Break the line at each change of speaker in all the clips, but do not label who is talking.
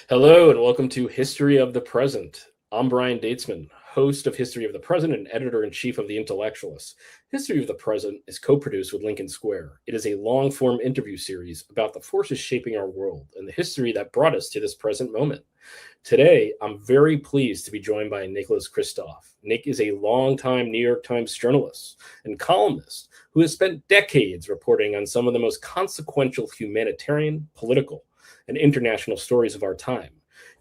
Hello and welcome to History of the Present. I'm Brian Daitzman, host of History of the Present and editor-in-chief of the Intellectualist. History of the Present is co-produced with Lincoln Square. It is a long-form interview series about the forces shaping our world and the history that brought us to this present moment. Today, I'm very pleased to be joined by Nicholas Kristof. Nick is a longtime New York Times journalist and columnist who has spent decades reporting on some of the most consequential humanitarian, political, and international stories of our time.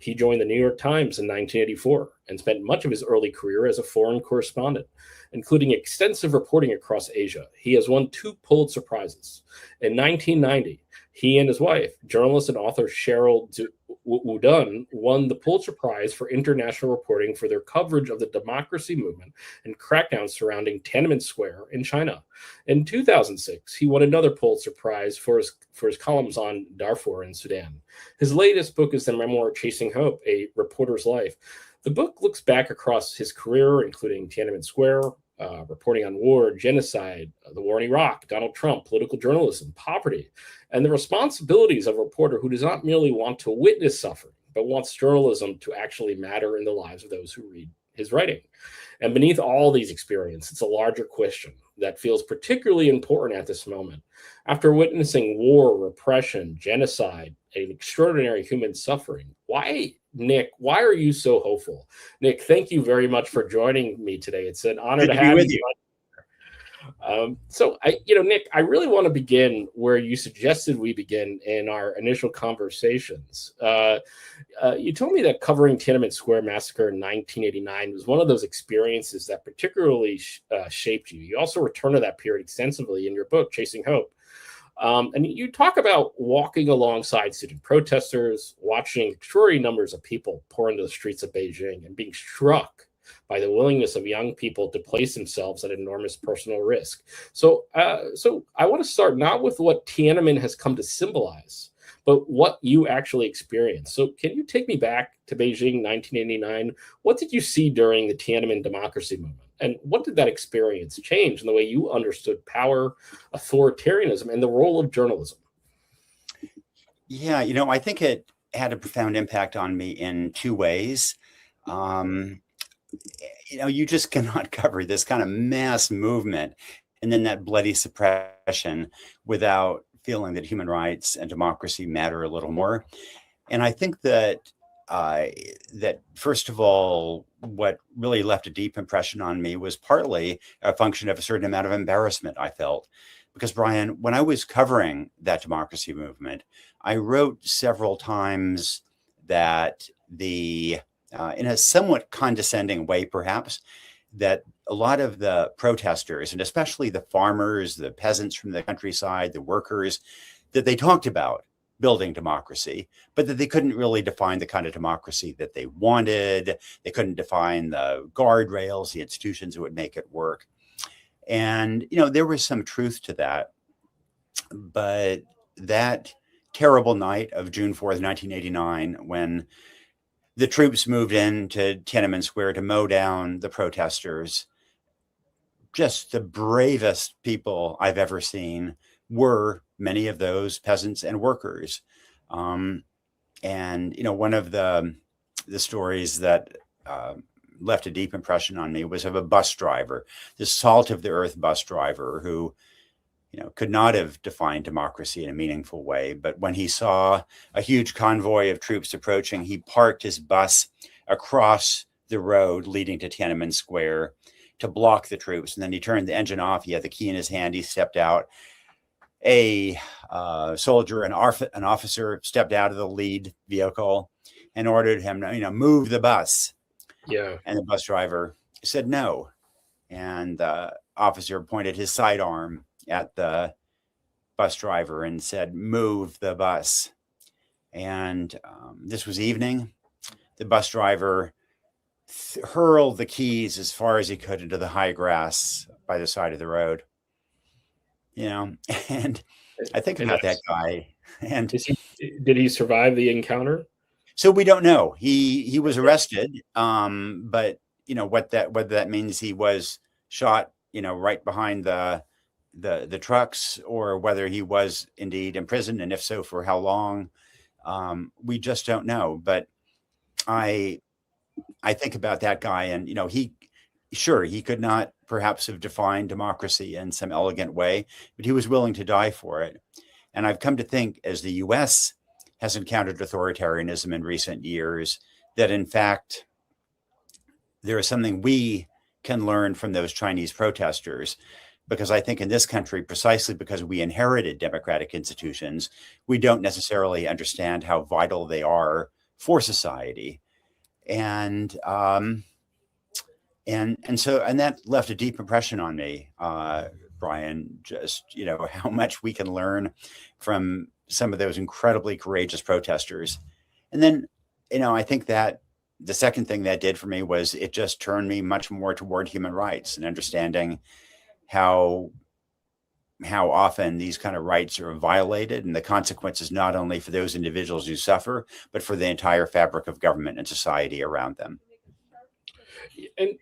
He joined the New York Times in 1984 and spent much of his early career as a foreign correspondent, including extensive reporting across Asia. He has won 2 Pulitzer Prizes. In 1990, he and his wife, journalist and author Cheryl Wudunn, won the Pulitzer Prize for international reporting for their coverage of the democracy movement and crackdowns surrounding Tiananmen Square in China. In 2006, he won another Pulitzer Prize for his columns on Darfur in Sudan. His latest book is the memoir Chasing Hope, A Reporter's Life. The book looks back across his career, including Tiananmen Square, reporting on war, genocide, the war in Iraq, Donald Trump, political journalism, poverty, and the responsibilities of a reporter who does not merely want to witness suffering, but wants journalism to actually matter in the lives of those who read his writing. And beneath all these experiences, it's a larger question that feels particularly important at this moment. After witnessing war, repression, genocide, and extraordinary human suffering, Nick, why are you so hopeful? Nick, thank you very much for joining me today. It's an honor
Good
to
to be
have
with
you.
you.
Nick, I really want to begin where you suggested we begin in our initial conversations. You told me that covering Tiananmen Square massacre in 1989 was one of those experiences that particularly shaped you. You also return to that period extensively in your book, Chasing Hope. And you talk about walking alongside student protesters, watching extraordinary numbers of people pour into the streets of Beijing, and being struck by the willingness of young people to place themselves at enormous personal risk. So I want to start not with what Tiananmen has come to symbolize, but what you actually experienced. So can you take me back to Beijing 1989? What did you see during the Tiananmen democracy movement? And what did that experience change in the way you understood power, authoritarianism, and the role of journalism?
Yeah, I think it had a profound impact on me in 2 ways. You just cannot cover this kind of mass movement and then that bloody suppression without feeling that human rights and democracy matter a little more. And I think that first of all, what really left a deep impression on me was partly a function of a certain amount of embarrassment I felt. Because, Brian, when I was covering that democracy movement, I wrote several times that in a somewhat condescending way, perhaps, that a lot of the protesters, and especially the farmers, the peasants from the countryside, the workers, that they talked about building democracy, but that they couldn't really define the kind of democracy that they wanted. They couldn't define the guardrails, the institutions that would make it work. And, there was some truth to that. But that terrible night of June 4th, 1989, when the troops moved into Tiananmen Square to mow down the protesters, just the bravest people I've ever seen were many of those peasants and workers. And, one of the stories that left a deep impression on me was of a bus driver, this salt of the earth bus driver who, could not have defined democracy in a meaningful way. But when he saw a huge convoy of troops approaching, he parked his bus across the road leading to Tiananmen Square to block the troops. And then he turned the engine off. He had the key in his hand. He stepped out. A soldier, an officer stepped out of the lead vehicle and ordered him to, move the bus.
Yeah.
And the bus driver said no. And the officer pointed his sidearm at the bus driver and said, "Move the bus." And this was evening. The bus driver hurled the keys as far as he could into the high grass by the side of the road. And I think about that guy. And
did he survive the encounter?
So we don't know. He was arrested, but whether that means he was shot, right behind the trucks, or whether he was indeed imprisoned, and if so, for how long, We just don't know. But I think about that guy, and he could not perhaps have defined democracy in some elegant way, but he was willing to die for it. And I've come to think, as the US has encountered authoritarianism in recent years, that in fact there is something we can learn from those Chinese protesters. Because I think in this country, precisely because we inherited democratic institutions, we don't necessarily understand how vital they are for society. And that left a deep impression on me, Brian, just, how much we can learn from some of those incredibly courageous protesters. And then, I think that the second thing that did for me was it just turned me much more toward human rights and understanding how often these kind of rights are violated, and the consequences not only for those individuals who suffer, but for the entire fabric of government and society around them.
And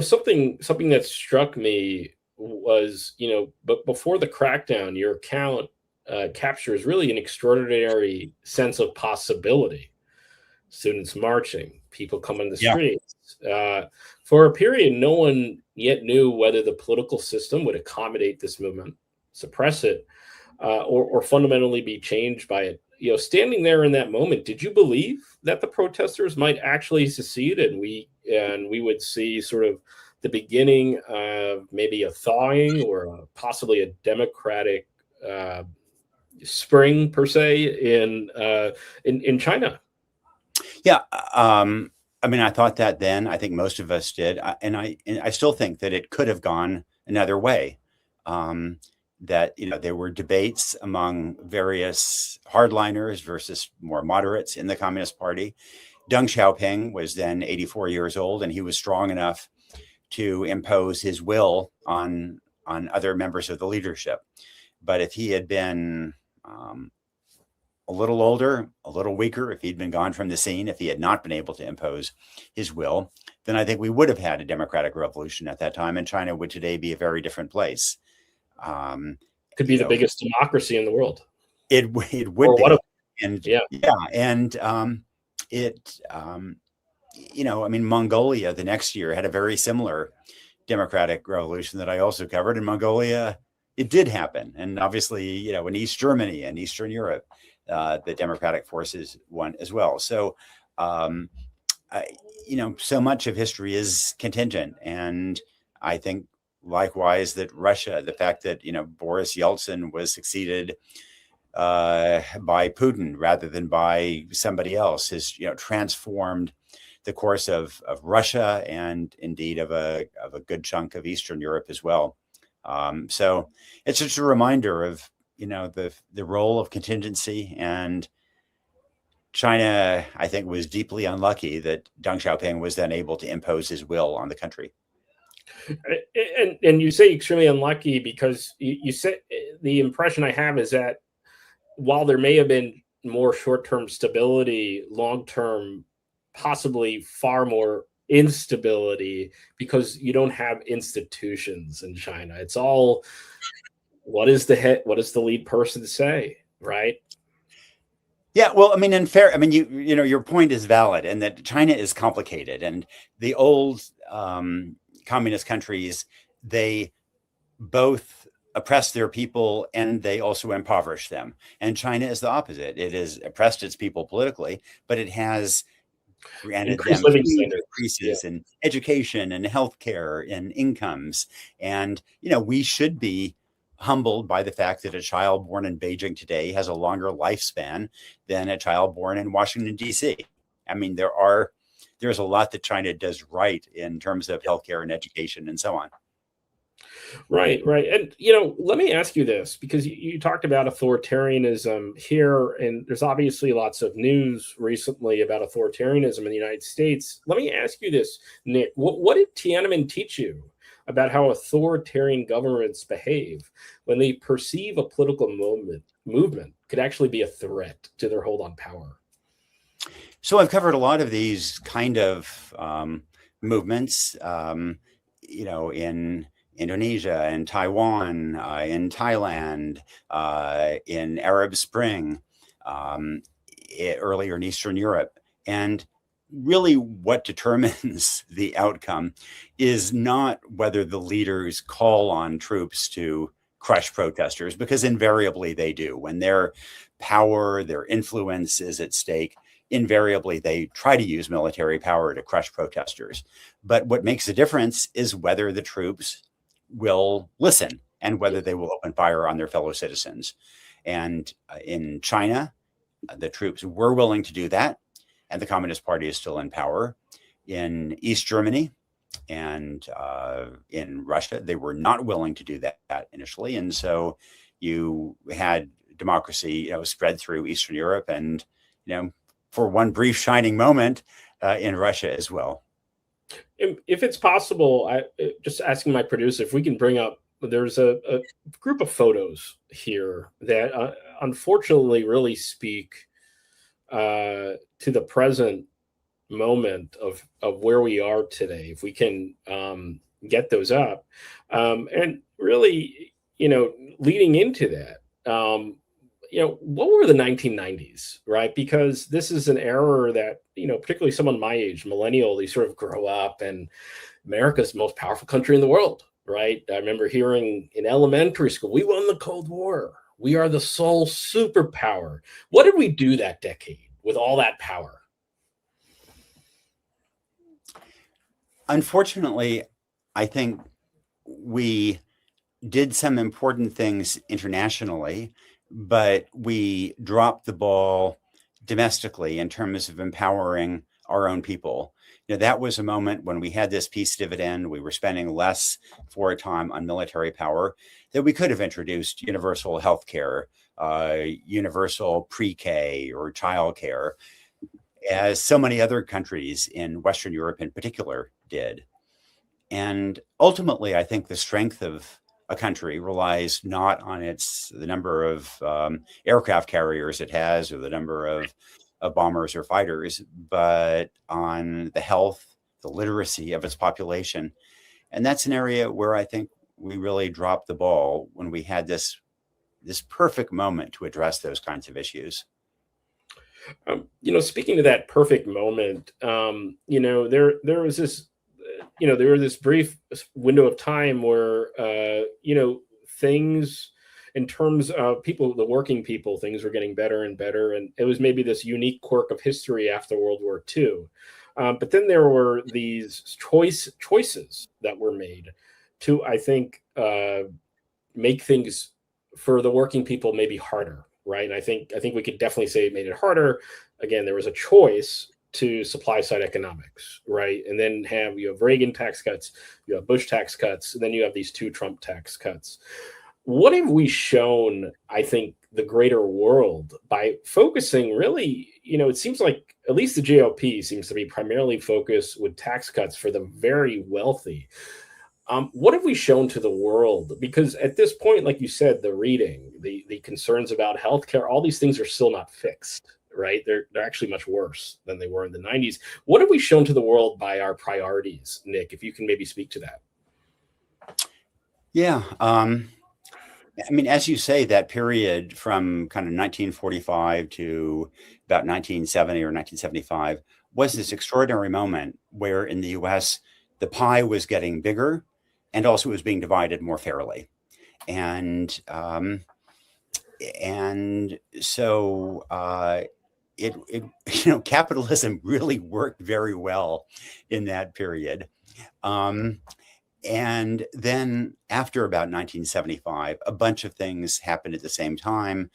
something that struck me was, but before the crackdown, your account captures really an extraordinary sense of possibility. Students marching, people coming to the streets. For a period, no one yet knew whether the political system would accommodate this movement, suppress it, or fundamentally be changed by it. Standing there in that moment, did you believe that the protesters might actually secede, and we would see sort of the beginning of maybe a thawing or possibly a democratic spring per se in China?
Yeah. I thought that then. I think most of us did. And I still think that it could have gone another way. That, there were debates among various hardliners versus more moderates in the Communist Party. Deng Xiaoping was then 84 years old, and he was strong enough to impose his will on other members of the leadership. But if he had been a little older, a little weaker, if he'd been gone from the scene, if he had not been able to impose his will, then I think we would have had a democratic revolution at that time, and China would today be a very different place.
Could be the biggest democracy in the world.
It would be. Mongolia the next year had a very similar democratic revolution that I also covered. In Mongolia, it did happen. And obviously, in East Germany and Eastern Europe, the democratic forces won as well. So, so much of history is contingent. And I think likewise that Russia, the fact that, Boris Yeltsin was succeeded by Putin rather than by somebody else has, transformed the course of Russia and indeed of a good chunk of Eastern Europe as well. So it's just a reminder of, the role of contingency, and China, I think, was deeply unlucky that Deng Xiaoping was then able to impose his will on the country.
And you say extremely unlucky because you said the impression I have is that while there may have been more short-term stability, long-term, possibly far more instability because you don't have institutions in China. It's all, what does the lead person say, right?
Yeah, well, your point is valid, and that China is complicated, and the old communist countries, they both oppress their people and they also impoverish them. And China is the opposite. It has oppressed its people politically, but it has granted them increases in education and healthcare and incomes. And, we should be humbled by the fact that a child born in Beijing today has a longer lifespan than a child born in Washington, D.C. There's a lot that China does right in terms of healthcare and education and so on.
Right. And, let me ask you this, because you talked about authoritarianism here, and there's obviously lots of news recently about authoritarianism in the United States. Let me ask you this, Nick. What did Tiananmen teach you about how authoritarian governments behave when they perceive a political movement could actually be a threat to their hold on power?
So I've covered a lot of these kind of movements, in Indonesia, in Taiwan, in Thailand, in Arab Spring. earlier in Eastern Europe. And really what determines the outcome is not whether the leaders call on troops to crush protesters, because invariably they do. When their power, their influence is at stake, invariably they try to use military power to crush protesters. But what makes a difference is whether the troops will listen and whether they will open fire on their fellow citizens. And in China, the troops were willing to do that, and the Communist Party is still in power. In East Germany and in Russia, they were not willing to do that initially. And so you had democracy, spread through Eastern Europe and, for one brief shining moment in Russia as well.
If it's possible, just asking my producer if we can bring up, there's a group of photos here that unfortunately really speak to the present moment of where we are today. If we can get those up, and really, leading into that, what were the 1990s, right? Because this is an era that, particularly someone my age, millennial, they sort of grow up and America's the most powerful country in the world, right? I remember hearing in elementary school, we won the Cold War. We are the sole superpower. What did we do that decade with all that power?
Unfortunately, I think we did some important things internationally, but we dropped the ball domestically in terms of empowering our own people. That was a moment when we had this peace dividend. We were spending less for a time on military power, that we could have introduced universal health care, universal pre-K or childcare, as so many other countries in Western Europe in particular did. And ultimately, I think the strength of a country relies not on the number of aircraft carriers it has or the number of bombers or fighters, but on the health, the literacy of its population. And that's an area where I think we really dropped the ball when we had this perfect moment to address those kinds of issues.
Speaking to that perfect moment, there was this, there was this brief window of time where, things in terms of people, the working people, things were getting better and better. And it was maybe this unique quirk of history after World War II. But then there were these choices that were made to, I think, make things for the working people maybe harder, right? And I think we could definitely say it made it harder. Again, there was a choice to supply side economics, right? And then you have Reagan tax cuts, you have Bush tax cuts, and then you have these 2 Trump tax cuts. What have we shown, I think, the greater world by focusing really, it seems like at least the GOP seems to be primarily focused with tax cuts for the very wealthy. What have we shown to the world? Because at this point, like you said, the reading, the concerns about healthcare, all these things are still not fixed, right? They're actually much worse than they were in the 90s. What have we shown to the world by our priorities, Nick, if you can maybe speak to that?
Yeah. As you say, that period from kind of 1945 to about 1970 or 1975 was this extraordinary moment where in the US, the pie was getting bigger and also was being divided more fairly. And so capitalism really worked very well in that period. And then after about 1975, a bunch of things happened at the same time.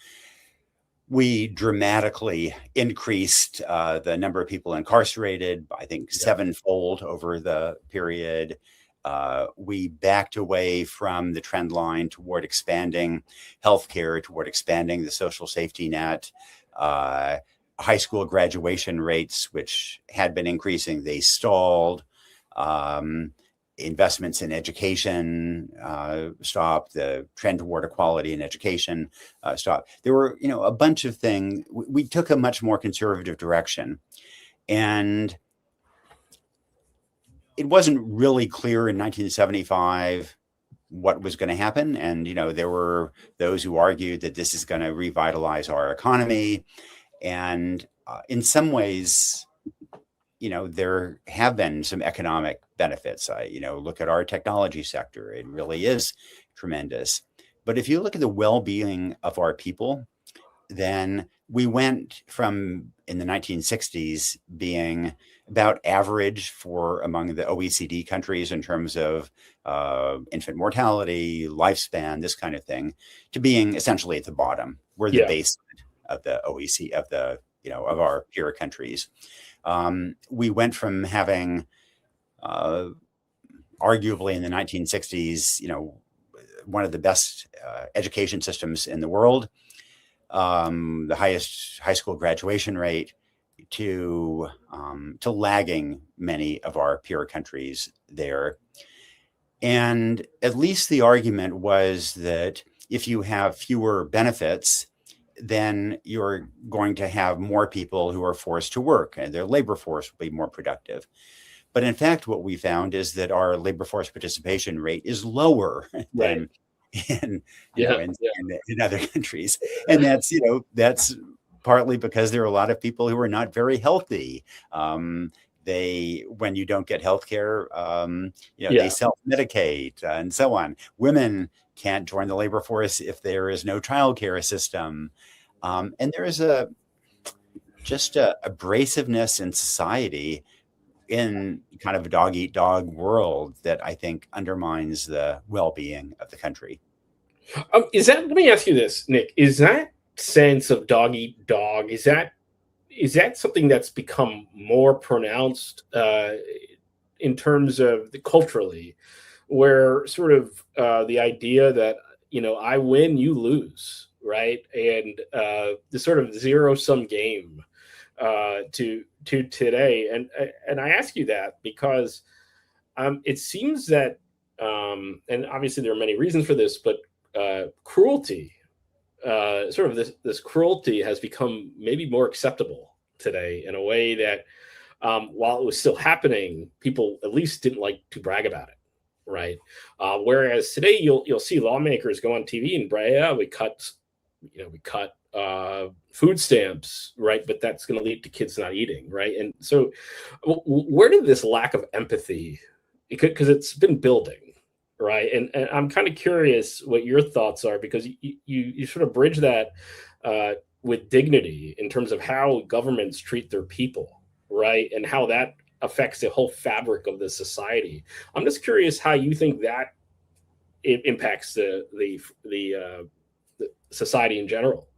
We dramatically increased the number of people incarcerated, I think, sevenfold over the period. We backed away from the trend line toward expanding healthcare, toward expanding the social safety net. High school graduation rates, which had been increasing, they stalled. Investments in education stopped. The trend toward equality in education stopped. There were, a bunch of things. We took a much more conservative direction. And it wasn't really clear in 1975 what was going to happen. And, there were those who argued that this is going to revitalize our economy. And in some ways, there have been some economic benefits. Look at our technology sector. It really is tremendous. But if you look at the well-being of our people, then we went from, in the 1960s, being about average for among the OECD countries in terms of infant mortality, lifespan, this kind of thing, to being essentially at the bottom. We're the basement of the OECD, of our peer countries. We went from having, arguably in the 1960s, one of the best education systems in the world, the highest high school graduation rate, to lagging many of our peer countries there. And at least the argument was that if you have fewer benefits, then you're going to have more people who are forced to work, and their labor force will be more productive. But in fact, what we found is that our labor force participation rate is lower than in other countries. And that's partly because there are a lot of people who are not very healthy. When you don't get healthcare, they self-medicate and so on. Women can't join the labor force if there is no childcare system. And there is just a abrasiveness in society, in kind of a dog-eat-dog world, that I think undermines the well-being of the country.
Let me ask you this, Nick, is that sense of dog-eat-dog, is that something that's become more pronounced in terms of culturally, where sort of the idea that, I win, you lose, right? And the sort of zero-sum game to today. And I ask you that because it seems that, and obviously there are many reasons for this, but cruelty, sort of this cruelty has become maybe more acceptable today in a way that, while it was still happening, people at least didn't like to brag about it, right? Whereas today you'll see lawmakers go on TV and brag, yeah, we cut food stamps, right? But that's going to lead to kids not eating, right? And so, where did this lack of empathy? Because it's been building, right? And I'm kind of curious what your thoughts are, because you sort of bridge that with dignity in terms of how governments treat their people, right? And how that affects the whole fabric of the society. I'm just curious how you think that it impacts the society in general.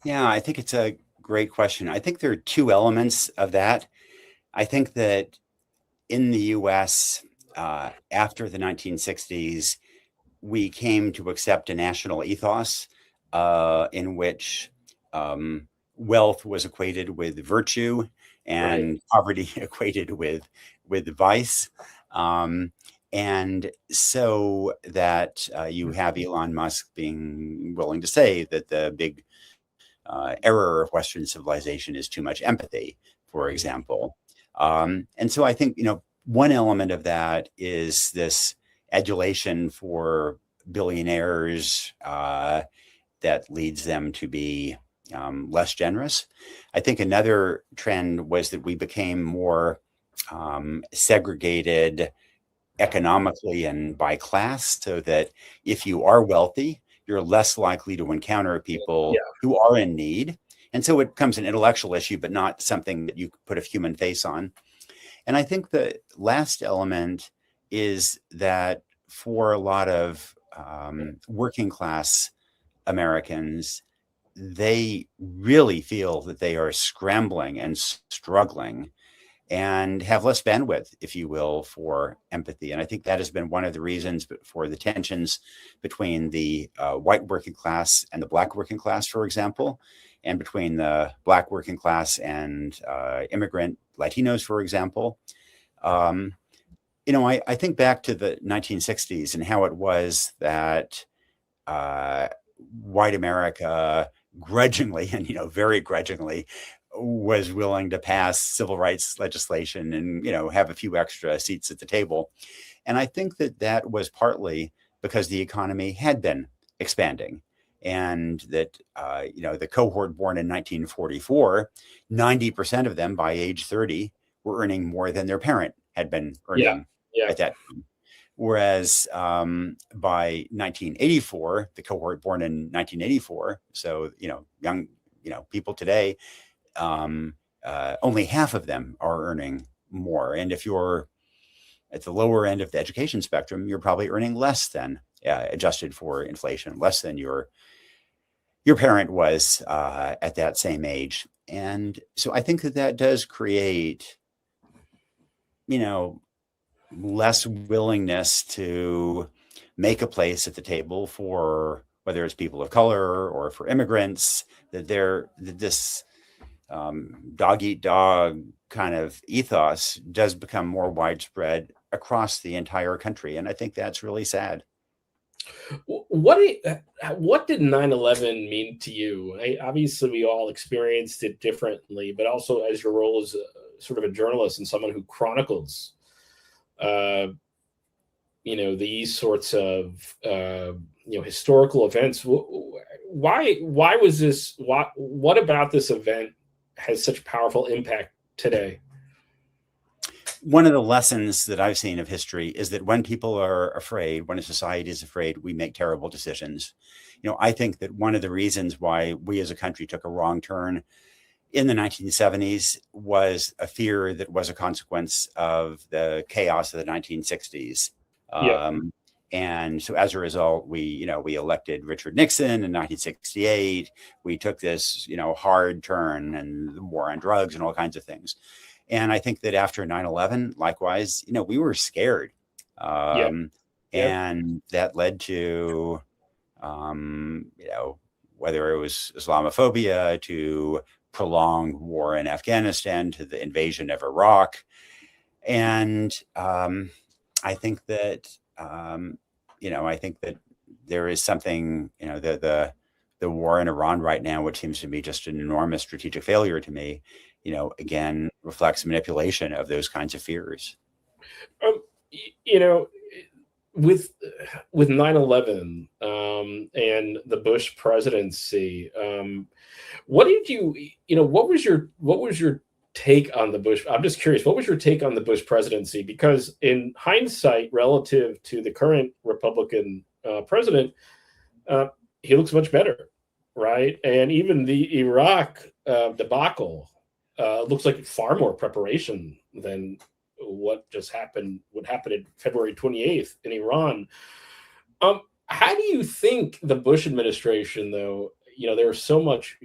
Yeah, I think it's a great question. I think there are two elements of that. I think that in the US, after the 1960s, we came to accept a national ethos in which wealth was equated with virtue and poverty equated with vice. And so that you have Elon Musk being willing to say that the big error of Western civilization is too much empathy, for example. And so I think, one element of that is this adulation for billionaires that leads them to be less generous. I think another trend was that we became more segregated economically and by class, so that if you are wealthy, you're less likely to encounter people who are in need. And so it becomes an intellectual issue, but not something that you put a human face on. And I think the last element is that for a lot of working class Americans, they really feel that they are scrambling and struggling and have less bandwidth, if you will, for empathy. And I think that has been one of the reasons for the tensions between the white working class and the Black working class, for example, and between the Black working class and immigrant Latinos, for example. I think back to the 1960s and how it was that white America grudgingly, and very grudgingly, was willing to pass civil rights legislation and have a few extra seats at the table. And I think that was partly because the economy had been expanding. And that, the cohort born in 1944, 90% of them by age 30 were earning more than their parent had been
Yeah.
earning
Yeah.
at that time. Whereas by 1984, the cohort born in 1984, so, young, people today, only half of them are earning more. And if you're at the lower end of the education spectrum, you're probably earning less than, adjusted for inflation, less than your parent was at that same age. And so I think that does create, less willingness to make a place at the table for whether it's people of color or for immigrants, that this dog eat dog kind of ethos does become more widespread across the entire country. And I think that's really sad.
What did 9/11 mean to you? Obviously, we all experienced it differently, but also as your role as sort of a journalist and someone who chronicles, these sorts of historical events. Why was this? What about this event has such powerful impact today?
One of the lessons that I've seen of history is that when people are afraid, when a society is afraid, we make terrible decisions. I think that one of the reasons why we as a country took a wrong turn in the 1970s was a fear that was a consequence of the chaos of the 1960s.
Yeah.
And so as a result, we elected Richard Nixon in 1968. We took this, hard turn and the war on drugs and all kinds of things. And I think that after 9/11, likewise, we were scared.
Yeah.
And that led to, whether it was Islamophobia, to prolonged war in Afghanistan, to the invasion of Iraq. And I think that, there is something, the war in Iran right now, which seems to be just an enormous strategic failure to me, again, reflects manipulation of those kinds of fears.
With 9/11 and the Bush presidency, what was your take on the Bush? I'm just curious, what was your take on the Bush presidency? Because in hindsight, relative to the current Republican president, he looks much better, right? And even the Iraq debacle looks like far more preparation than what happened in February 28th in Iran. How do you think the Bush administration, though, there was so much,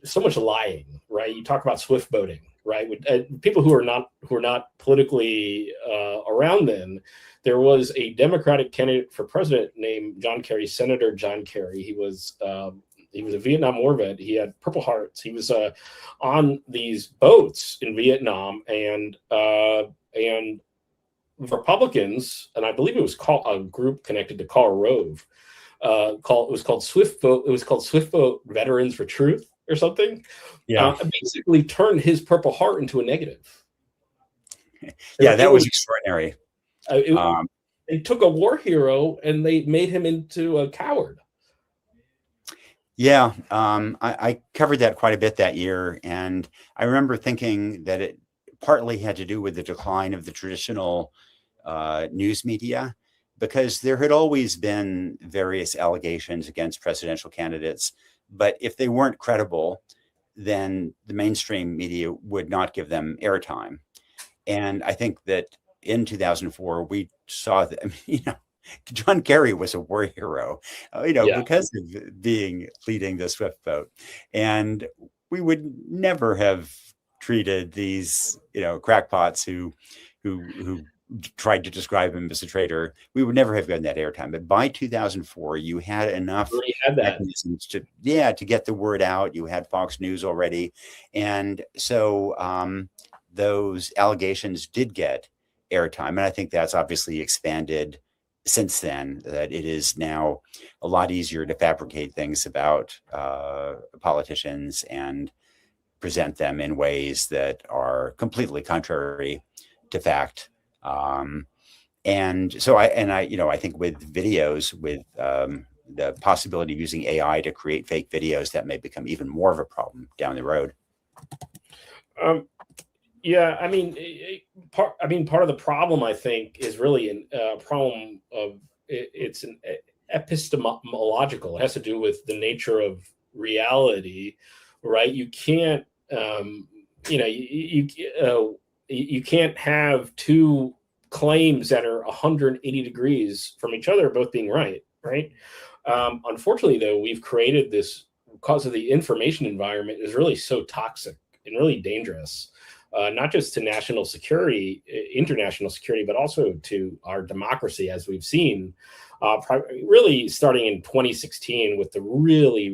so much lying, right? You talk about swift voting, right? With people who are not politically around then. There was a Democratic candidate for president named John Kerry, Senator John Kerry. He was a Vietnam War vet. He had Purple Hearts. He was on these boats in Vietnam, and Republicans, and I believe it was called a group connected to Karl Rove. It was called Swift Vote. It was called Swift Vote Veterans for Truth or something.
Yeah,
basically turned his Purple Heart into a negative.
Yeah, that was extraordinary.
They took a war hero and they made him into a coward.
Yeah, I covered that quite a bit that year, and I remember thinking that it partly had to do with the decline of the traditional news media, because there had always been various allegations against presidential candidates, but if they weren't credible, then the mainstream media would not give them airtime. And I think that in 2004, we saw that, John Kerry was a war hero, because of leading the Swift vote. And we would never have treated these, crackpots who tried to describe him as a traitor. We would never have gotten that airtime. But by 2004, you had enough mechanisms to get the word out. You had Fox News already. And so those allegations did get airtime. And I think that's obviously expanded since then, that it is now a lot easier to fabricate things about politicians and present them in ways that are completely contrary to fact. And so I think with videos, with the possibility of using AI to create fake videos, that may become even more of a problem down the road.
Yeah, part of the problem, I think, is really a problem of it's an epistemological. It has to do with the nature of reality, right? You can't, you can't have two claims that are 180 degrees from each other, both being right, right? Unfortunately, though, we've created this because of the information environment is really so toxic and really dangerous. Not just to national security, international security, but also to our democracy, as we've seen, really starting in 2016 with the really,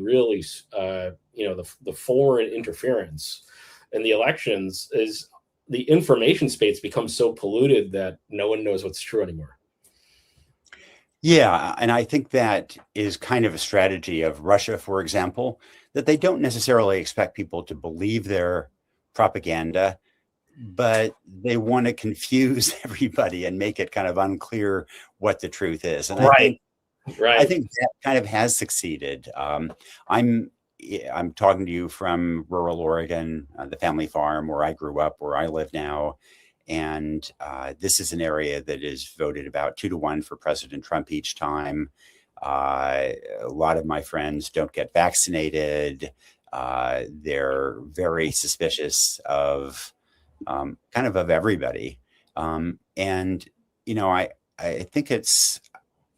the foreign interference in the elections. Is the information space becomes so polluted that no one knows what's true anymore.
Yeah, and I think that is kind of a strategy of Russia, for example, that they don't necessarily expect people to believe their propaganda, but they want to confuse everybody and make it kind of unclear what the truth is. And
Right.
I think that kind of has succeeded. I'm talking to you from rural Oregon, the family farm where I grew up, where I live now. And this is an area that is voted about 2-to-1 for President Trump each time. A lot of my friends don't get vaccinated. They're very suspicious of kind of everybody. And, I think it's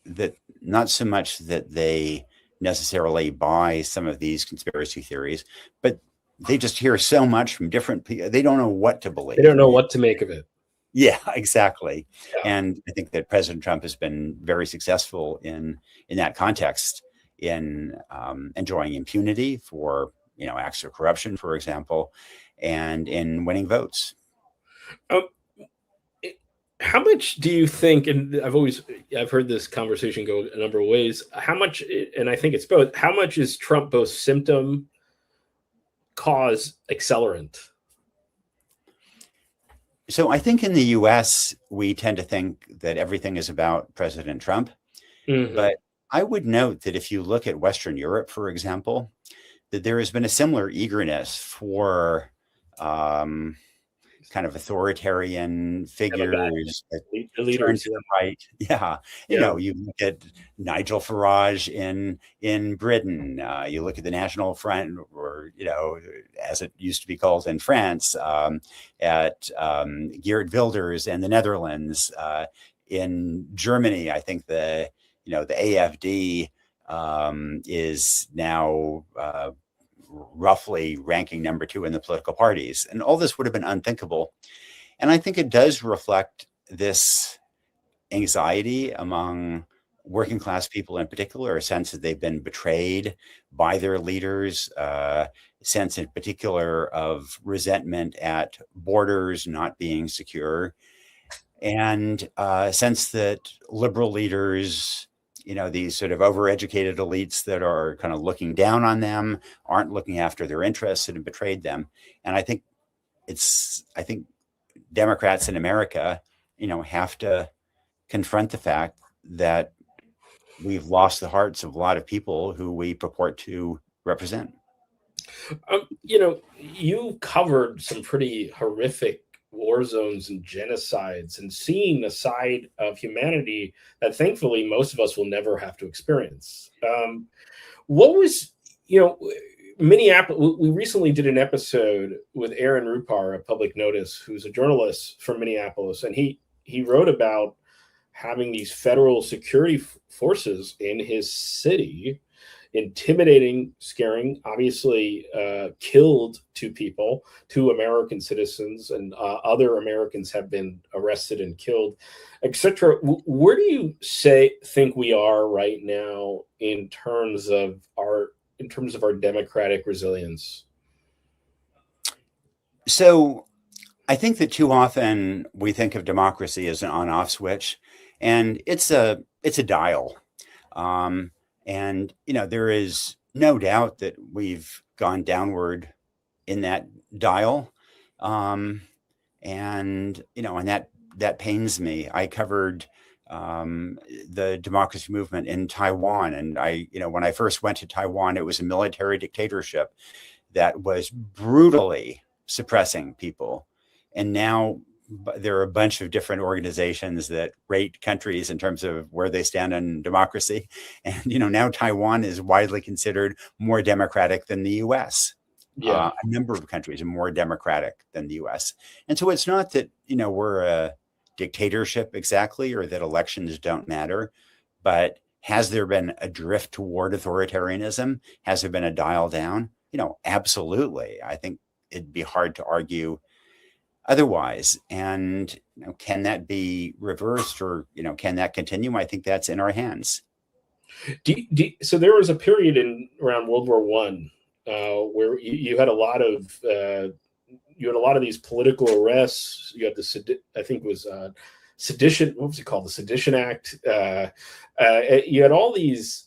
that not so much that they necessarily buy some of these conspiracy theories, but they just hear so much from different people. They don't know what to believe.
They don't know what to make of it.
Yeah, exactly.
Yeah.
And I think that President Trump has been very successful in that context, in enjoying impunity for acts of corruption, for example, and in winning votes.
How much do you think, and I've heard this conversation go a number of ways, how much, and I think it's both, how much is Trump both symptom, cause, accelerant?
So I think in the US, we tend to think that everything is about President Trump.
Mm-hmm.
But I would note that if you look at Western Europe, for example, that there has been a similar eagerness for kind of authoritarian figures,
the leaders,
to the right. Yeah. You look at Nigel Farage in Britain. You look at the National Front, or as it used to be called in France, at Geert Wilders in the Netherlands. In Germany, I think the AfD is now roughly ranking number 2 in the political parties. And all this would have been unthinkable. And I think it does reflect this anxiety among working class people in particular, a sense that they've been betrayed by their leaders, a sense in particular of resentment at borders not being secure, and a sense that liberal leaders, these sort of overeducated elites that are kind of looking down on them, aren't looking after their interests and have betrayed them. And I think Democrats in America, have to confront the fact that we've lost the hearts of a lot of people who we purport to represent.
You covered some pretty horrific war zones and genocides, and seeing a side of humanity that thankfully most of us will never have to experience. What was, Minneapolis? We recently did an episode with Aaron Rupar of Public Notice, who's a journalist from Minneapolis, and he wrote about having these federal security forces in his city, intimidating, scaring, obviously killed 2 American citizens, and other Americans have been arrested and killed, etc. Where do you think we are right now in terms of our democratic resilience?
So I think that too often we think of democracy as an on-off switch, and it's a dial. And, there is no doubt that we've gone downward in that dial. And that pains me. I covered the democracy movement in Taiwan. And when I first went to Taiwan, it was a military dictatorship that was brutally suppressing people. And now there are a bunch of different organizations that rate countries in terms of where they stand on democracy. And, now Taiwan is widely considered more democratic than the US.
Yeah.
A number of countries are more democratic than the US. And so it's not that, we're a dictatorship exactly, or that elections don't matter, but has there been a drift toward authoritarianism? Has there been a dial down? Absolutely. I think it'd be hard to argue otherwise. And can that be reversed, or can that continue? I think that's in our hands.
So there was a period around World War One where you had a lot of these political arrests. You had I think it was sedition. What was it called? The Sedition Act. You had all these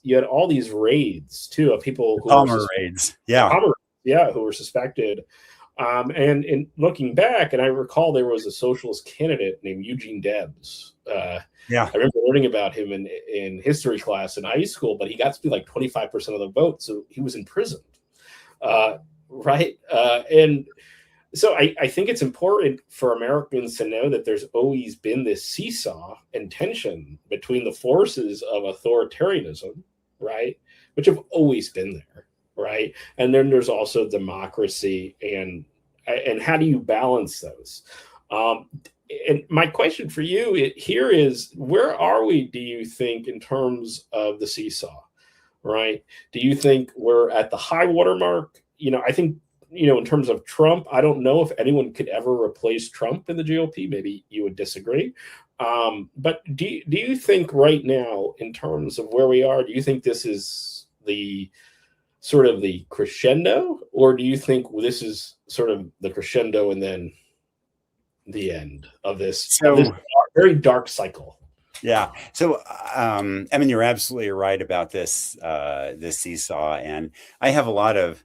raids too of people who
raids.
Who were suspected. And in looking back, and I recall there was a socialist candidate named Eugene Debs. I remember learning about him in history class in high school, but he got to be like 25% of the vote, so he was imprisoned. Right? And so I think it's important for Americans to know that there's always been this seesaw and tension between the forces of authoritarianism, right, which have always been there, right? And then there's also democracy, and how do you balance those? And my question for you here is, where are we, do you think, in terms of the seesaw, right? Do you think we're at the high water mark? I think, in terms of Trump, I don't know if anyone could ever replace Trump in the GOP. Maybe you would disagree. But do you think right now, in terms of where we are, do you think this is the sort of the crescendo, or do you think this is sort of the crescendo and then the end of this very dark cycle?
Yeah. So, you're absolutely right about this seesaw, and I have a lot of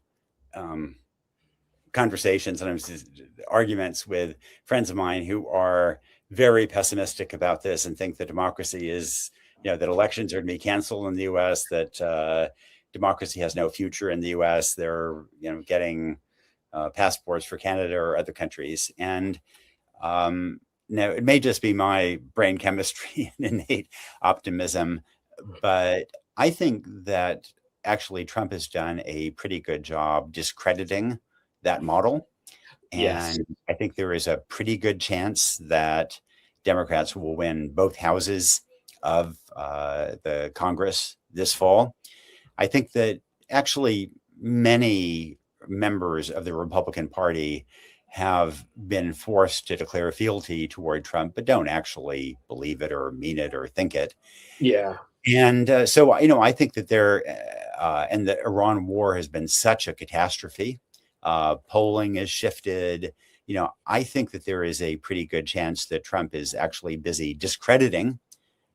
conversations, sometimes arguments with friends of mine who are very pessimistic about this and think that democracy is, that elections are going to be canceled in the U.S., that democracy has no future in the U.S. They're, getting passports for Canada or other countries. And now it may just be my brain chemistry and innate optimism, but I think that actually Trump has done a pretty good job discrediting that model. And
Yes.
I think there is a pretty good chance that Democrats will win both houses of the Congress this fall. I think that actually many members of the Republican Party have been forced to declare fealty toward Trump, but don't actually believe it or mean it or think it.
Yeah.
And so, I think that and the Iran war has been such a catastrophe. Polling has shifted. I think that there is a pretty good chance that Trump is actually busy discrediting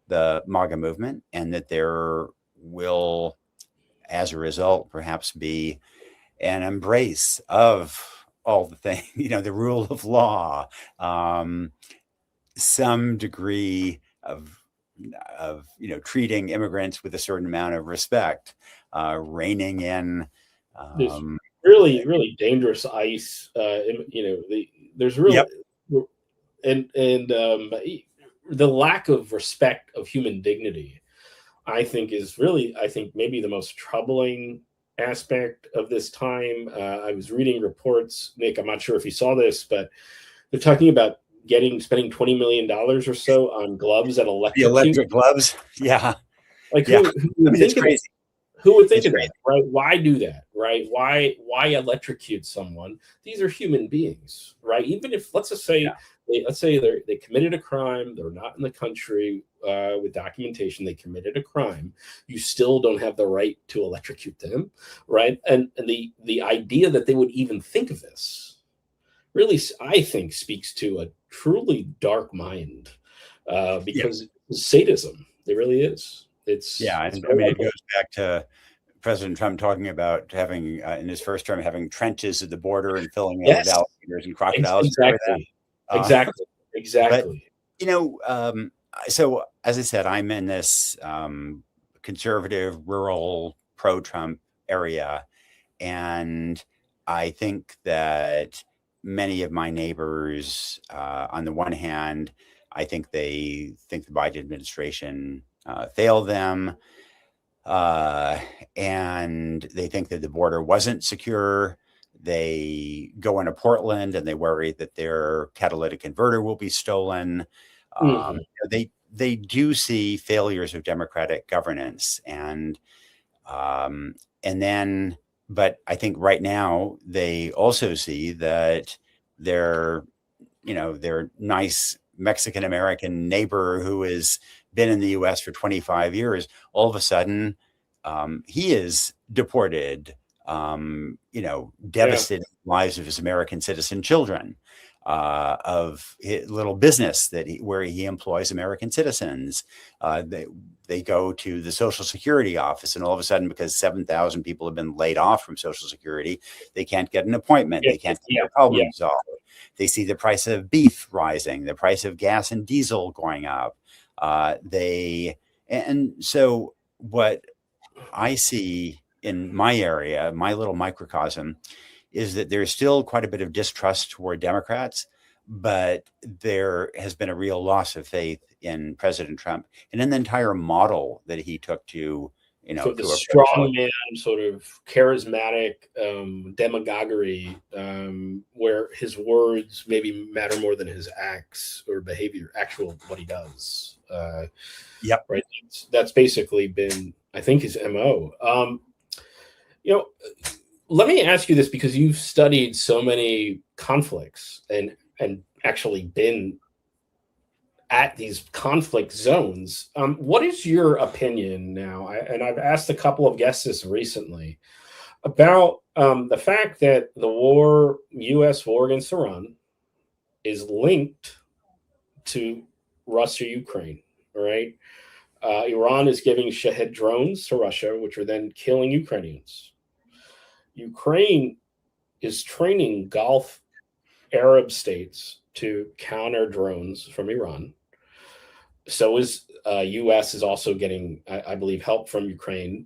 the MAGA movement, and that there will, as a result, perhaps be an embrace of all the things, the rule of law, some degree of treating immigrants with a certain amount of respect, reining in
There's really, really dangerous ice. There's really,
Yep.
and the lack of respect of human dignity, I think, is really, maybe the most troubling aspect of this time. I was reading reports, Nick, I'm not sure if you saw this, but they're talking about spending $20 million or so on gloves that
The electric gloves. Yeah.
Like,
Yeah.
it's crazy. Who would think of that, right? Why do that, right? Why electrocute someone? These are human beings, right? Even if, let's just say, they committed a crime, they're not in the country with documentation, they committed a crime, you still don't have the right to electrocute them, right? And the idea that they would even think of this really, I think, speaks to a truly dark mind, because it's sadism. It really is.
It goes back to President Trump talking about having, in his first term, having trenches at the border and filling in with alligators and crocodiles.
Exactly.
But, so as I said, I'm in this conservative, rural, pro-Trump area, and I think that many of my neighbors, on the one hand, I think they think the Biden administration failed them, uh, and they think that the border wasn't secure. They go into Portland and they worry that their catalytic converter will be stolen.
Mhm.
They do see failures of democratic governance, um, and then, but I think right now they also see that their, their nice Mexican American neighbor who has been in the U.S. for 25 years, all of a sudden, he is deported,
Yeah.
devastating the lives of his American citizen children, of his little business where he employs American citizens. They go to the Social Security office, and all of a sudden, because 7,000 people have been laid off from Social Security, they can't get an appointment.
Yeah.
They can't get
Yeah.
their
Yeah.
problems solved. They see the price of beef rising, the price of gas and diesel going up. And so what I see in my area, my little microcosm, is that there's still quite a bit of distrust toward Democrats, but there has been a real loss of faith in President Trump and in the entire model that he took to,
So the
to approach.
strong man, sort of charismatic demagoguery, where his words maybe matter more than his acts or behavior, actual what he does.
Yep.
Right. That's basically been, I think, his MO. Let me ask you this, because you've studied so many conflicts and actually been at these conflict zones. What is your opinion now? And I've asked a couple of guests this recently about the fact that the U.S. war against Iran is linked to Russia, Ukraine, right? Iran is giving Shahed drones to Russia, which are then killing Ukrainians. Ukraine is training Gulf Arab states to counter drones from Iran. So is U.S. is also getting, I believe, help from Ukraine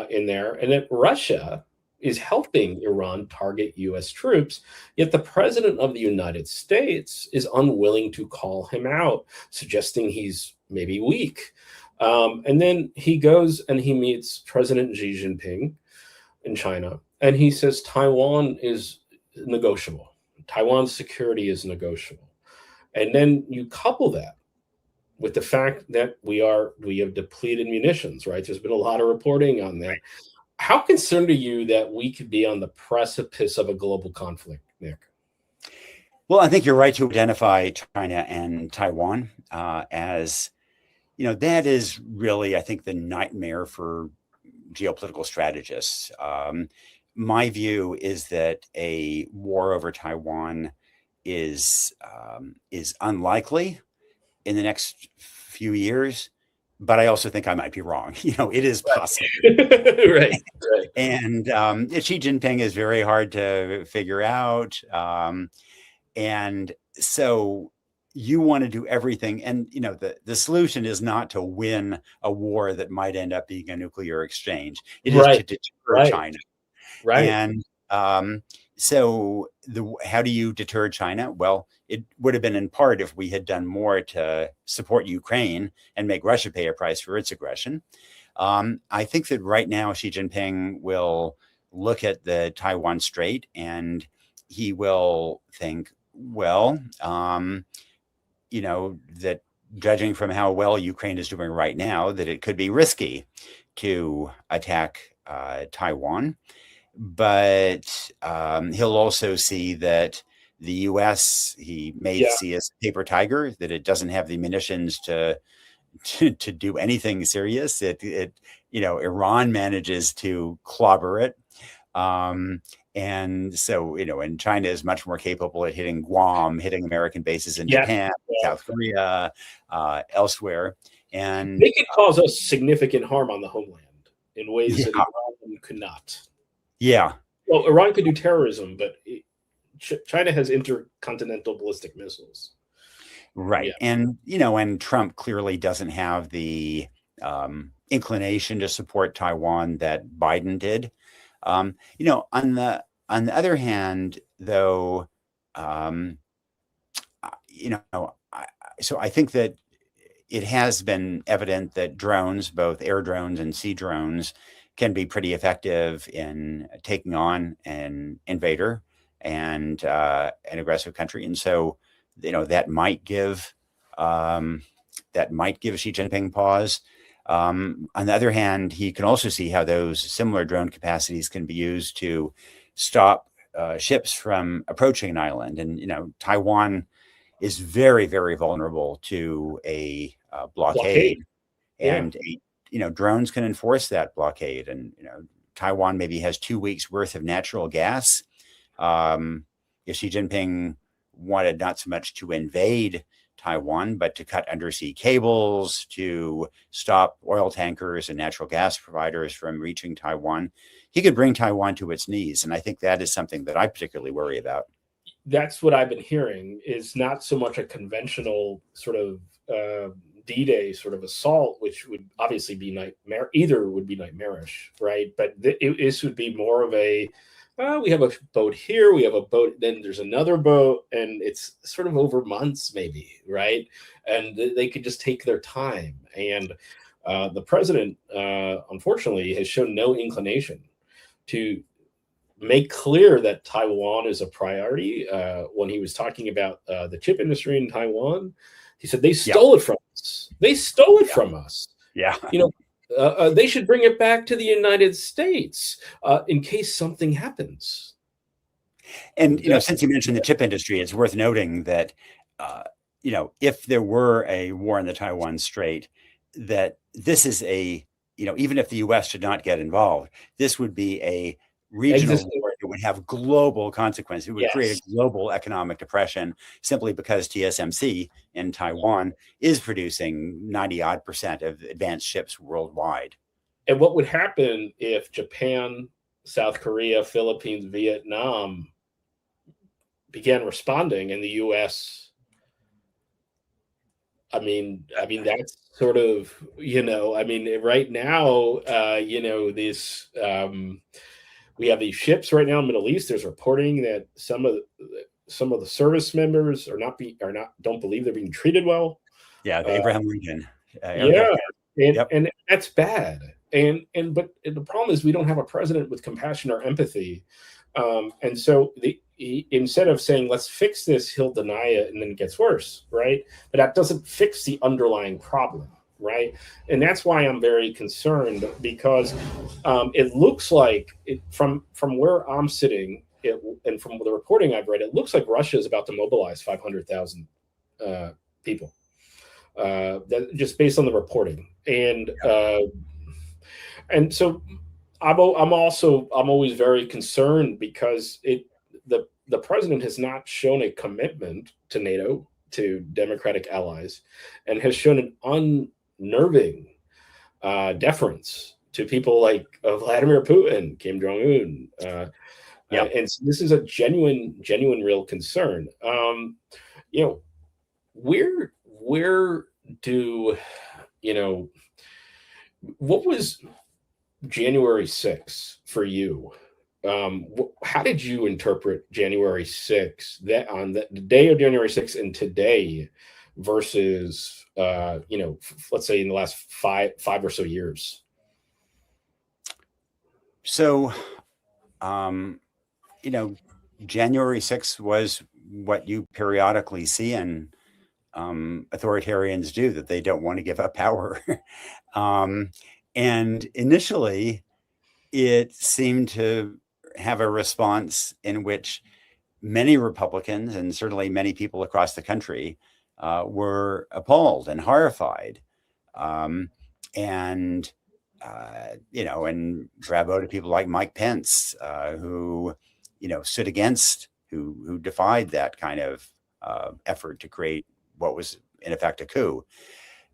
in there, and then Russia is helping Iran target U.S. troops. Yet the president of the United States is unwilling to call him out, suggesting he's maybe weak. And then he goes and he meets President Xi Jinping in China, and he says Taiwan is negotiable. Taiwan's security is negotiable. And then you couple that with the fact that we have depleted munitions, right? There's been a lot of reporting on that. How concerned are you that we could be on the precipice of a global conflict, Nick?
Well, I think you're right to identify China and Taiwan as, that is really, I think, the nightmare for geopolitical strategists. My view is that a war over Taiwan is unlikely in the next few years, but I also think I might be wrong. It is possible.
Right.
And Xi Jinping is very hard to figure out. And so you want to do everything. And, the solution is not to win a war that might end up being a nuclear exchange. It is to deter China.
Right.
And so how do you deter China? Well, it would have been in part if we had done more to support Ukraine and make Russia pay a price for its aggression. I think that right now Xi Jinping will look at the Taiwan Strait and he will think, well, that judging from how well Ukraine is doing right now, that it could be risky to attack Taiwan. But he'll also see that the U.S., he may see as a paper tiger, that it doesn't have the munitions to do anything serious. Iran manages to clobber it. And so, and China is much more capable at hitting Guam, hitting American bases in Japan, South Korea, elsewhere. And
they could cause us significant harm on the homeland in ways that Iran could not.
Yeah.
Well, Iran could do terrorism, but China has intercontinental ballistic missiles.
Right.
Yeah.
And, and Trump clearly doesn't have the inclination to support Taiwan that Biden did. On the other hand, though, um, you know, I, so I think that it has been evident that drones, both air drones and sea drones, can be pretty effective in taking on an invader and an aggressive country. And so, that might give Xi Jinping pause. On the other hand, he can also see how those similar drone capacities can be used to stop ships from approaching an island. And Taiwan is very, very vulnerable to a blockade,
Yeah.
and drones can enforce that blockade. And Taiwan maybe has 2 weeks worth of natural gas. If Xi Jinping wanted not so much to invade Taiwan, but to cut undersea cables, to stop oil tankers and natural gas providers from reaching Taiwan, he could bring Taiwan to its knees. And I think that is something that I particularly worry about.
That's what I've been hearing, is not so much a conventional sort of D-Day sort of assault, which would obviously be either would be nightmarish, right? But this would be more of a, we have a boat here, we have a boat, then there's another boat, and it's sort of over months maybe, right? And they could just take their time. And the president, unfortunately, has shown no inclination to make clear that Taiwan is a priority. When he was talking about the chip industry in Taiwan, he said they stole it from us. They stole it from us.
Yeah.
They should bring it back to the United States in case something happens.
And since you mentioned the chip industry, it's worth noting that if there were a war in the Taiwan Strait, that this is even if the U.S. should not get involved, this would be a regional war that would have global consequences. It would create a global economic depression simply because TSMC in Taiwan is producing 90-odd% of advanced chips worldwide.
And what would happen if Japan, South Korea, Philippines, Vietnam began responding, and the U.S. I mean, that's sort of, right now, this. We have these ships right now in the Middle East. There's reporting that some of the service members don't believe they're being treated well.
Yeah, the Abraham Lincoln.
And that's bad. But the problem is we don't have a president with compassion or empathy. And so instead of saying, let's fix this, he'll deny it, and then it gets worse, right? But that doesn't fix the underlying problem, right? And that's why I'm very concerned, because it looks like, from where I'm sitting, and from the reporting I've read, it looks like Russia is about to mobilize 500,000 people, just based on the reporting. And so I'm always very concerned, because the president has not shown a commitment to NATO, to democratic allies, and has shown an unnerving deference to people like Vladimir Putin, Kim Jong-un. And so this is a genuine real concern. What was January 6th for you? How did you interpret January 6th, that on the day of January 6th and today, versus let's say in the last five or so years?
So January 6th was what you periodically see in authoritarians do, that they don't want to give up power. And initially, it seemed to have a response in which many Republicans, and certainly many people across the country, were appalled and horrified. And bravo to people like Mike Pence, who stood against, who defied that kind of effort to create what was in effect a coup.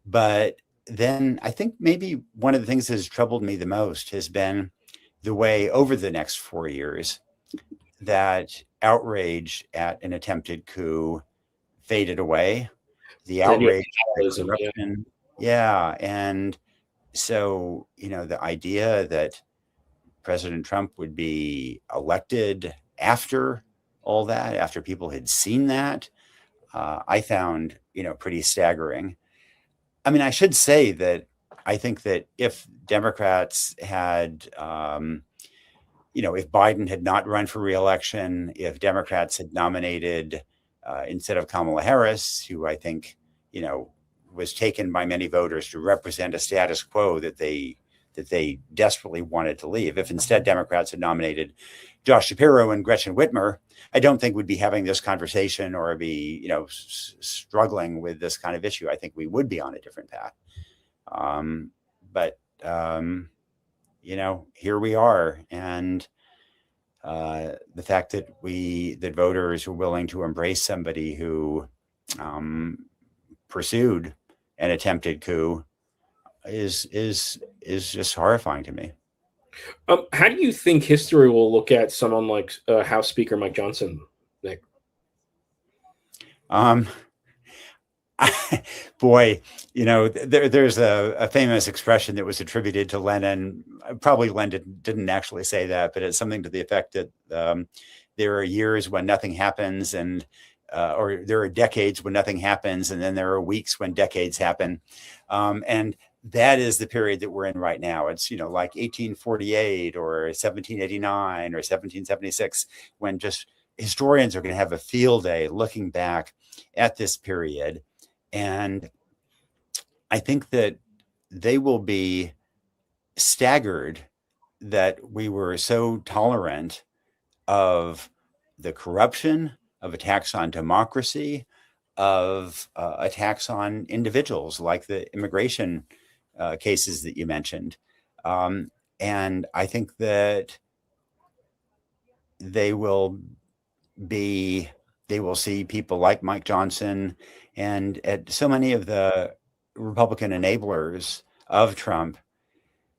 But then I think maybe one of the things that has troubled me the most has been the way over the next 4 years that outrage at an attempted coup faded away. the
And then you have
outrage, the
capitalism, yeah.
corruption. Yeah. And so, the idea that President Trump would be elected after all that, after people had seen that, I found, pretty staggering. I mean, I should say that I think that if Democrats had, if Biden had not run for reelection, if Democrats had nominated instead of Kamala Harris, who I think, was taken by many voters to represent a status quo that they desperately wanted to leave. If instead Democrats had nominated Josh Shapiro and Gretchen Whitmer, I don't think we'd be having this conversation or be, struggling with this kind of issue. I think we would be on a different path. But here we are. And the fact that voters were willing to embrace somebody who pursued an attempted coup is just horrifying to me.
How do you think history will look at someone like House Speaker Mike Johnson, Nick?
Boy, there's a famous expression that was attributed to Lenin. Probably Lenin didn't actually say that, but it's something to the effect that there are years when nothing happens, and or there are decades when nothing happens, and then there are weeks when decades happen, and that is the period that we're in right now. It's, like 1848 or 1789 or 1776, when just historians are going to have a field day looking back at this period. And I think that they will be staggered that we were so tolerant of the corruption, of attacks on democracy, of attacks on individuals, like the immigration cases that you mentioned. And I think that they will see people like Mike Johnson and so many of the Republican enablers of Trump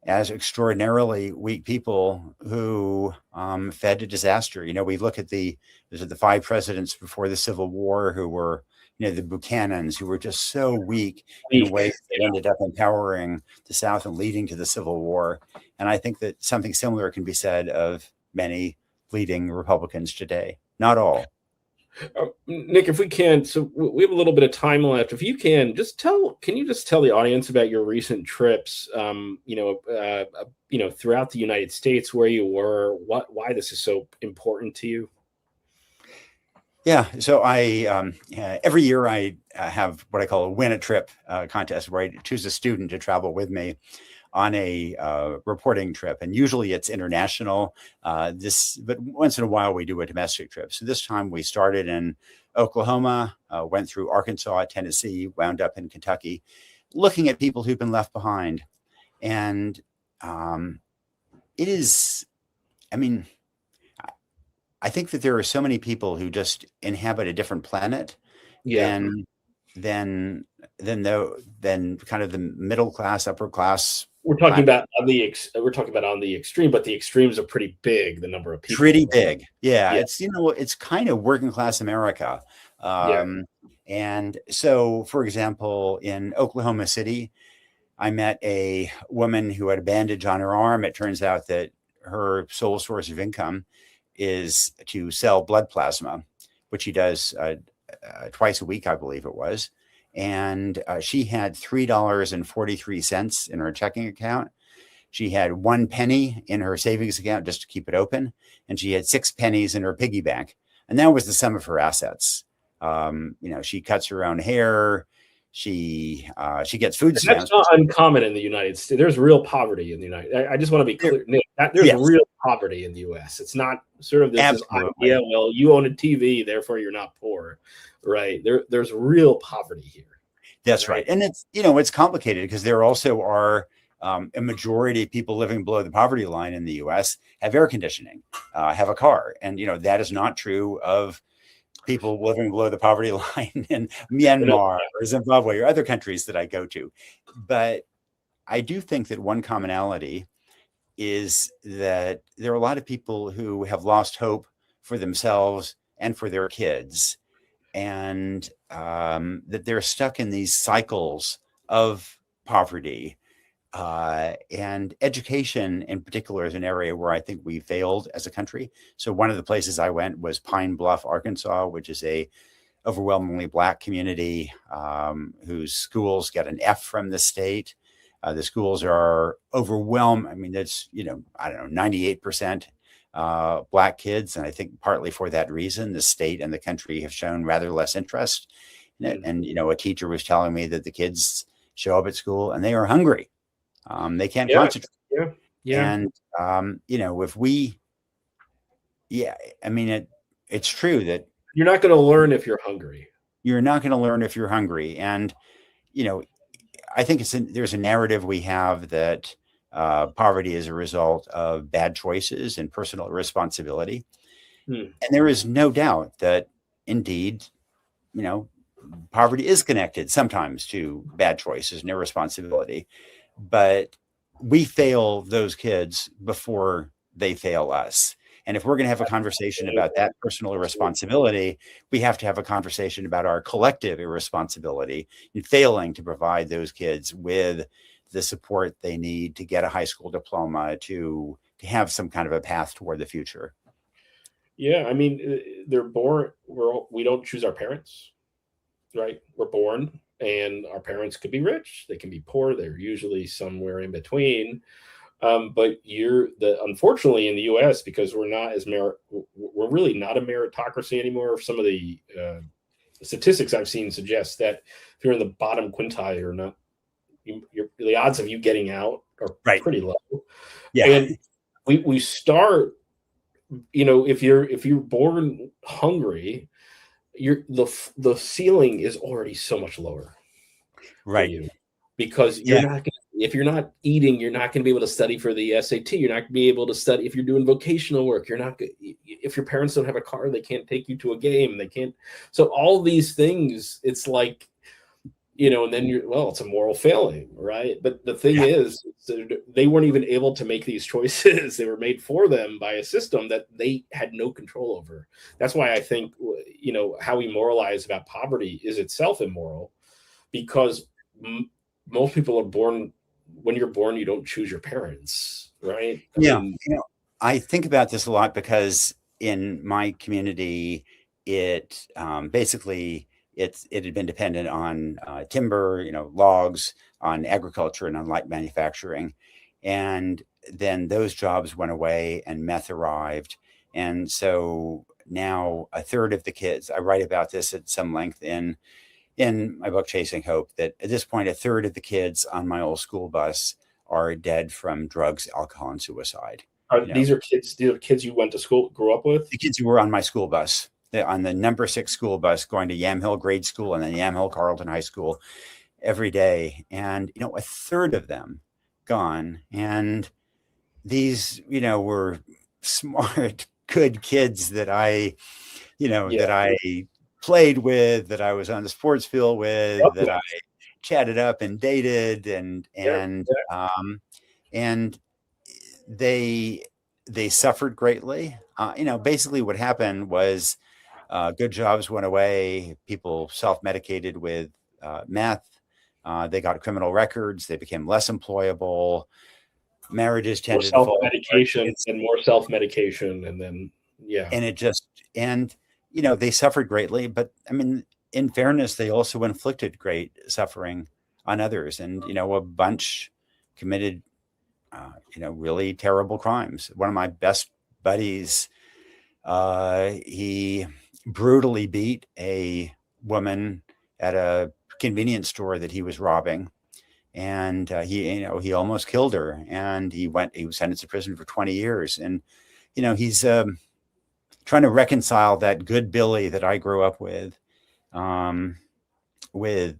as extraordinarily weak people who fed to disaster. We look at the 5 presidents before the Civil War who were, the Buchanans, who were just so weak in ways that ended up empowering the South and leading to the Civil War. And I think that something similar can be said of many leading Republicans today. Not all.
Nick, if we can, so we have a little bit of time left. If you can, can you just tell the audience about your recent trips, throughout the United States, where you were, why this is so important to you?
Yeah, so I every year I have what I call a win a trip contest, where I choose a student to travel with me on a reporting trip, and usually it's international. But once in a while we do a domestic trip. So this time we started in Oklahoma, went through Arkansas, Tennessee, wound up in Kentucky, looking at people who've been left behind. And it is, I mean, I think that there are so many people who just inhabit a different planet than kind of the middle class, upper class.
We're talking about on the extreme, but the extremes are pretty big. The number of people,
pretty big. Yeah. It's it's kind of working class America. And so, for example, in Oklahoma City, I met a woman who had a bandage on her arm. It turns out that her sole source of income is to sell blood plasma, which she does twice a week, I believe it was. And she had $3.43 in her checking account. She had 1 penny in her savings account just to keep it open. And she had 6 pennies in her piggy bank. And that was the sum of her assets. She cuts her own hair. She gets food stamps.
That's not uncommon in the United States. There's real poverty in the United. I just want to be clear, Nick, there's real poverty in the U.S. It's not sort of this idea. Well, you own a TV, therefore you're not poor, right? There's real poverty here.
That's right, and it's complicated because there also are a majority of people living below the poverty line in the U.S. have air conditioning, have a car, and that is not true of people living below the poverty line in Myanmar or Zimbabwe or other countries that I go to. But I do think that one commonality is that there are a lot of people who have lost hope for themselves and for their kids. and that they're stuck in these cycles of poverty. And education in particular is an area where I think we failed as a country. So one of the places I went was Pine Bluff, Arkansas, which is a overwhelmingly Black community whose schools get an F from the state. The schools are overwhelmed. I mean, that's, 98% Black kids. And I think partly for that reason, the state and the country have shown rather less interest in it. And, a teacher was telling me that the kids show up at school and they are hungry. They can't concentrate.
Yeah.
And, if we, it's true that
you're not going to learn if you're hungry.
You're not going to learn if you're hungry. And, I think there's a narrative we have that poverty is a result of bad choices and personal irresponsibility. And there is no doubt that indeed, poverty is connected sometimes to bad choices and irresponsibility, but we fail those kids before they fail us. And if we're going to have a conversation about that personal irresponsibility, we have to have a conversation about our collective irresponsibility in failing to provide those kids with the support they need to get a high school diploma, to have some kind of a path toward the future.
Yeah, I mean, they're born. We don't choose our parents, right? We're born, and our parents could be rich. They can be poor. They're usually somewhere in between. But unfortunately in the U.S., because we're not we're really not a meritocracy anymore. Some of the statistics I've seen suggest that if you're in the bottom quintile, you're not. The odds of you getting out are pretty low.
Yeah,
and we start. If you're born hungry, the ceiling is already so much lower.
Right.
For you, because you're not going. If you're not eating, you're not going to be able to study for the SAT. You're not going to be able to study if you're doing vocational work. You're not. If your parents don't have a car, they can't take you to a game. They can't. So all these things, it's like, and then it's a moral failing, right? But the thing is, they weren't even able to make these choices. They were made for them by a system that they had no control over. That's why I think, how we moralize about poverty is itself immoral, because most people are born. When you're born, you don't choose your parents, right?
I think about this a lot because in my community, it basically it had been dependent on timber, logs, on agriculture, and on light manufacturing, and then those jobs went away and meth arrived, and so now a third of the kids. I write about this at some length in my book, Chasing Hope, that at this point, a third of the kids on my old school bus are dead from drugs, alcohol, and suicide.
These are kids you went to school, grew up with?
The kids who were on my school bus, on the number 6 school bus, going to Yamhill Grade School and then Yamhill Carleton High School every day. And, a third of them gone. And these, were smart, good kids that I played with, that I was on the sports field with, that I chatted up and dated, and they suffered greatly. Basically what happened was good jobs went away. People self-medicated with meth. They got criminal records. They became less employable. Marriages tended to fall apart.
More self-medication, and then
they suffered greatly, but I mean, in fairness, they also inflicted great suffering on others. And, a bunch committed, really terrible crimes. One of my best buddies, he brutally beat a woman at a convenience store that he was robbing. And he almost killed her, and he was sentenced to prison for 20 years. And, he's trying to reconcile that good Billy that I grew up with the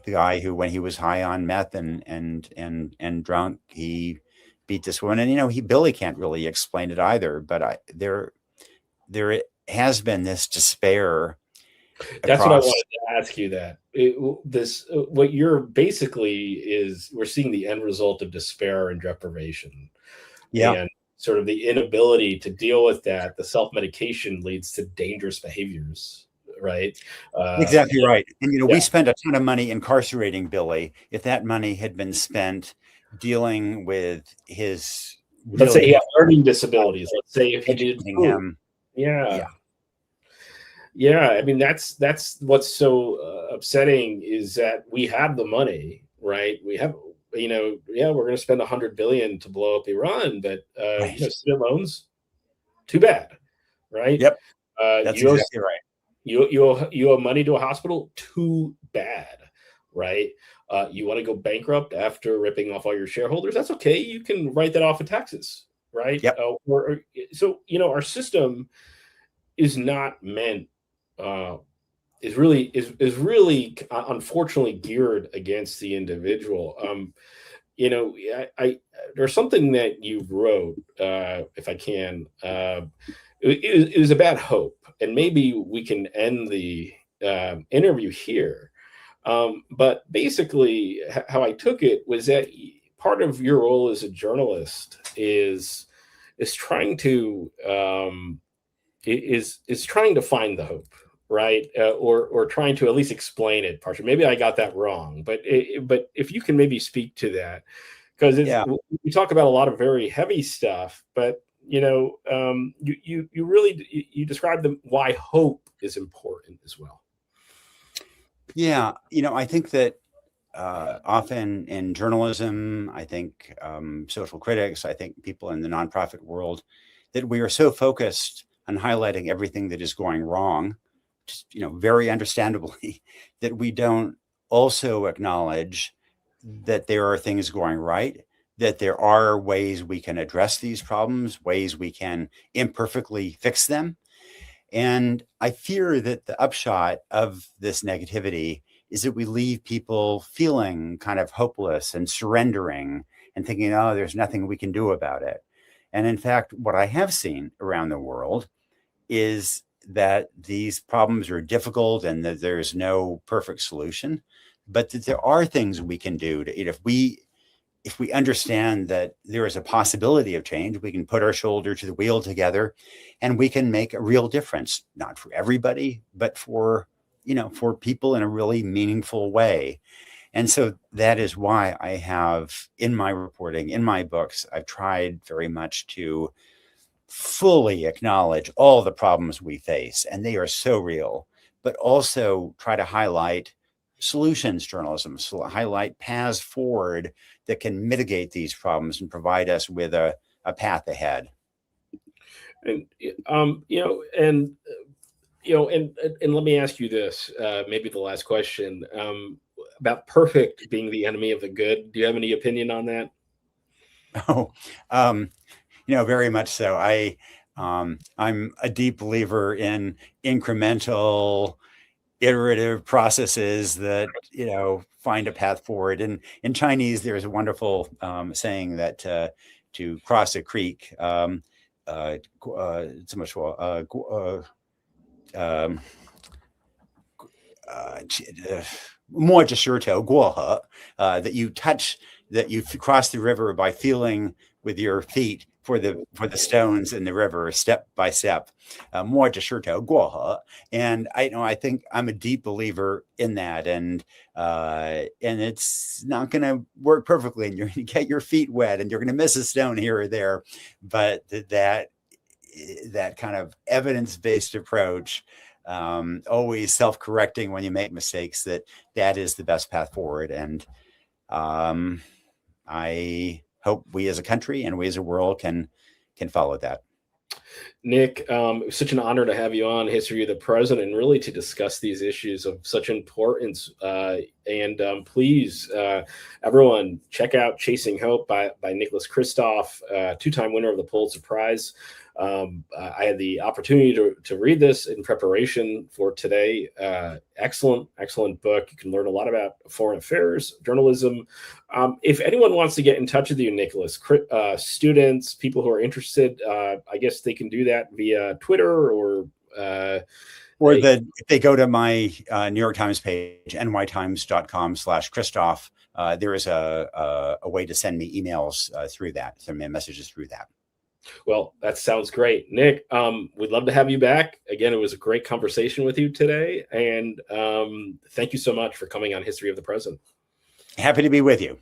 guy who, when he was high on meth and drunk, he beat this woman. And Billy can't really explain it either. But there has been this despair.
That's what I wanted to ask you. What you're basically is, we're seeing the end result of despair and deprivation. And sort of the inability to deal with that. The self-medication leads to dangerous behaviors right?
Exactly right. And,
Yeah.
we spent a ton of money incarcerating Billy. If that money had been spent dealing with his
Let's say he
really
had learning disabilities. Let's say if he did
educating
food.
him.
Yeah.
Yeah.
Yeah. I mean, that's what's so upsetting is that we have the money, right? We have, yeah, we're going to spend 100 billion to blow up Iran, but
Right.
student loans, too bad, right?
Yep. That's
You owe,
exactly right.
you owe money to a hospital, too bad, right? You want to go bankrupt after ripping off all your shareholders? That's okay. You can write that off of taxes, right?
Yep.
So our system is not meant is really unfortunately geared against the individual. I there's something that you wrote, if I can. It was about hope, and maybe we can end the interview here. But basically, how I took it was that part of your role as a journalist is trying to is trying to find the hope, right? Or trying to at least explain it partially. Maybe I got that wrong, but if you can maybe speak to that, because we talk about a lot of very heavy stuff, but you really you describe why hope is important as well.
Yeah, I think that often in journalism, I think social critics, I think people in the nonprofit world, that we are so focused on highlighting everything that is going wrong, just, very understandably, that we don't also acknowledge that there are things going right, that there are ways we can address these problems, ways we can imperfectly fix them. And I fear that the upshot of this negativity is that we leave people feeling kind of hopeless and surrendering and thinking, oh, there's nothing we can do about it. And in fact, what I have seen around the world is that these problems are difficult and that there's no perfect solution, but that there are things we can do to, if we understand that there is a possibility of change, we can put our shoulder to the wheel together and we can make a real difference, not for everybody, but for people in a really meaningful way. And so that is why I have, in my reporting, in my books, I've tried very much to fully acknowledge all the problems we face, and they are so real, but also try to highlight solutions journalism, so highlight paths forward that can mitigate these problems and provide us with a path ahead.
And and let me ask you this, maybe the last question, about perfect being the enemy of the good. Do you have any opinion on that?
Oh, very much so. I'm a deep believer in incremental, iterative processes that find a path forward. And in Chinese, there's a wonderful saying that to cross a creek, that you cross the river by feeling with your feet for the stones in the river, step by step. And I think I'm a deep believer in that, and it's not going to work perfectly, and you're going to get your feet wet, and you're going to miss a stone here or there, but that kind of evidence-based approach, always self-correcting when you make mistakes, that is the best path forward. And I hope we as a country and we as a world can follow that.
Nick, it was such an honor to have you on History of the Present and really to discuss these issues of such importance. And please, everyone, check out Chasing Hope by Nicholas Kristof, two-time winner of the Pulitzer Prize. I had the opportunity to read this in preparation for today. Excellent book. You can learn a lot about foreign affairs, journalism. If anyone wants to get in touch with you, Nicholas, students, people who are interested, I guess they can do that via Twitter or
if they go to my New York Times page, nytimes.com/Kristof, there is a way to send me emails through that, send me messages through that.
Well, that sounds great. Nick, we'd love to have you back. Again, it was a great conversation with you today. And thank you so much for coming on History of the Present.
Happy to be with you.